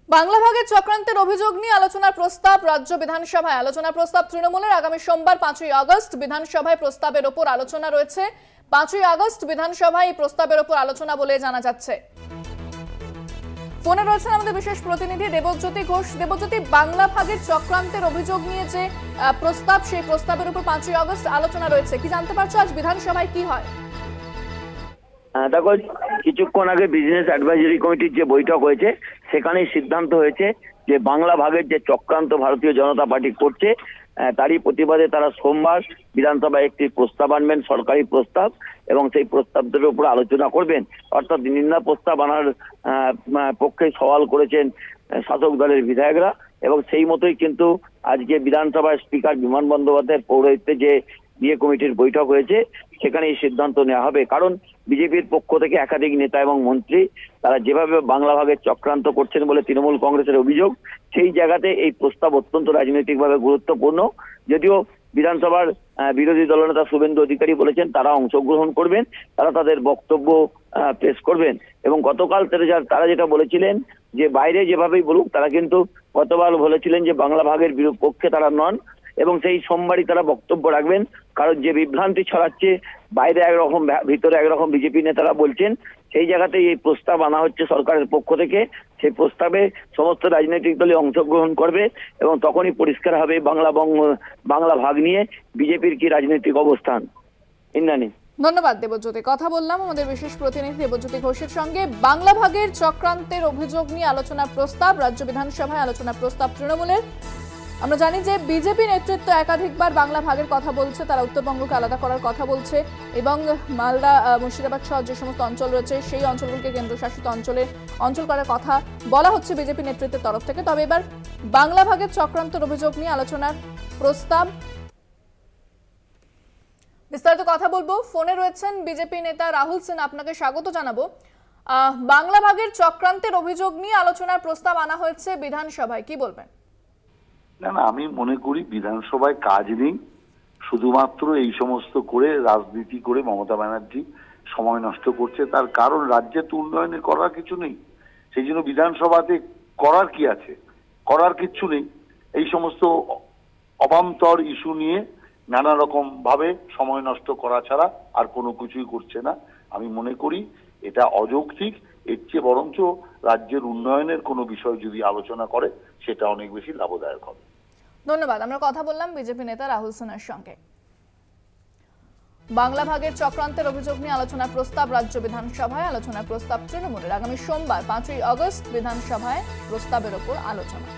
বাংলা ভাগের চক্রান্তের অভিযোগ নিয়ে আলোচনার প্রস্তাব রাজ্য বিধানসভায়। আলোচনার প্রস্তাব তৃণমূলের। আগামী সোমবার 5ই আগস্ট বিধানসভায় প্রস্তাবের উপর আলোচনা রয়েছে। 5ই আগস্ট বিধানসভায় এই প্রস্তাবের উপর আলোচনা বলে জানা যাচ্ছে। ফোনে রয়েছেন আমাদের বিশেষ প্রতিনিধি দেবজ্যোতি ঘোষ। দেবজ্যোতি, বাংলা ভাগের চক্রান্তের অভিযোগ নিয়ে যে প্রস্তাব, সেই প্রস্তাবের উপর 5ই আগস্ট আলোচনা রয়েছে, কি জানতে পারছো আজ বিধানসভায় কি হয়? দেখো, কিছুক্ষণ আগে বিজনেস অ্যাডভাইজরি কমিটির যে বৈঠক হয়েছে সেখানেই সিদ্ধান্ত হয়েছে যে বাংলা ভাগের যে চক্রান্ত ভারতীয় জনতা পার্টি করছে তারই প্রতিবাদে তারা সোমবার বিধানসভায় একটি প্রস্তাব আনবেন, সরকারি প্রস্তাব, এবং সেই প্রস্তাবটির উপর আলোচনা করবেন। অর্থাৎ নিন্দা প্রস্তাব আনার পক্ষে সওয়াল করেছেন শাসক দলের বিধায়করা, এবং সেই মতোই কিন্তু আজকে বিধানসভার স্পিকার বিমান বন্দ্যোপাধ্যায়ের পৌরোহিত্যে যে বিয়ে কমিটির বৈঠক হয়েছে সেখানে এই সিদ্ধান্ত নেওয়া হবে। কারণ বিজেপির পক্ষ থেকে একাধিক নেতা এবং মন্ত্রী তারা যেভাবে বাংলা ভাগের চক্রান্ত করছেন বলে তৃণমূল কংগ্রেসের অভিযোগ, সেই জায়গাতে এই প্রস্তাব অত্যন্ত রাজনৈতিকভাবে গুরুত্বপূর্ণ। যদিও বিধানসভার বিরোধী দলনেতা শুভেন্দু অধিকারী বলেছেন তারা অংশগ্রহণ করবেন, তারা তাদের বক্তব্য পেশ করবেন। এবং গতকাল তারা যেটা বলেছিলেন যে বাইরে যেভাবেই বলুক, তারা কিন্তু গতকাল বলেছিলেন যে বাংলা ভাগের পক্ষে তারা নন, এবং সেই সোমবারই তারা বক্তব্য রাখবেন। কারণ যে বিভ্রান্তি ছড়াচ্ছে, বাইরে একরকম ভিতরে একরকম বিজেপি নেতারা বলছেন, সেই জায়গাতেই এই প্রস্তাব আনা হচ্ছে সরকারের পক্ষ থেকে। সেই প্রস্তাবে সমস্ত রাজনৈতিক দলই অংশগ্রহণ করবে এবং তখনই পরিষ্কার হবে বাংলা ভাগ নিয়ে বিজেপির কি রাজনৈতিক অবস্থান। ইন্দ্রাণী, ধন্যবাদ দেবজ্যোতি। কথা বললাম আমাদের বিশেষ প্রতিনিধি দেবজ্যোতি ঘোষের সঙ্গে। বাংলা ভাগের চক্রান্তের অভিযোগ নিয়ে আলোচনার প্রস্তাব রাজ্য বিধানসভায়, আলোচনার প্রস্তাব তৃণমূলের। আমরা জানি যে বিজেপি নেতৃত্ব একাধিকবার বাংলা ভাগের কথা বলছে, তারা উত্তরবঙ্গকে আলাদা করার কথা বলছে এবং মালদা, মুর্শিদাবাদ সহ যে সমস্ত অঞ্চল রয়েছে সেই অঞ্চলগুলোকে কেন্দ্রশাসিত অঞ্চল করার কথা বলা হচ্ছে বিজেপি নেতৃত্বের তরফ থেকে। তবে এবার বাংলা ভাগের চক্রান্তের অভিযোগ নিয়ে আলোচনার প্রস্তাব। বিস্তারিত কথা বলবো। ফোনে রয়েছেন বিজেপি নেতা রাহুল সেন, আপনাকে স্বাগত জানাবো। বাংলা ভাগের চক্রান্তের অভিযোগ নিয়ে আলোচনার প্রস্তাব আনা হয়েছে বিধানসভায়, কি বলবেন? না, আমি মনে করি বিধানসভায় কাজ নেই, শুধুমাত্র এই সমস্ত করে রাজনীতি করে মমতা ব্যানার্জি সময় নষ্ট করছে। তার কারণ রাজ্যে তো উন্নয়নে করার কিছু নেই, সেই জন্য বিধানসভাতে করার কি আছে? করার কিচ্ছু নেই। এই সমস্ত অবান্তর ইস্যু নিয়ে নানা রকম ভাবে সময় নষ্ট করা ছাড়া আর কোনো কিছুই করছে না। আমি মনে করি এটা অযৌক্তিক। এর চেয়ে বরঞ্চ রাজ্যের উন্নয়নের কোনো বিষয় যদি আলোচনা করে সেটা অনেক বেশি লাভদায়ক হবে। ধন্যবাদ। আমরা কথা বললাম বিজেপি নেতা রাহুল সেনের সঙ্গে। বাংলা ভাগের চক্রান্তের অভিযোগ নিয়ে আলোচনার প্রস্তাব রাজ্য বিধানসভায়, আলোচনার প্রস্তাব তৃণমূলের। আগামী সোমবার 5ই আগস্ট বিধানসভায় প্রস্তাবের উপর আলোচনা।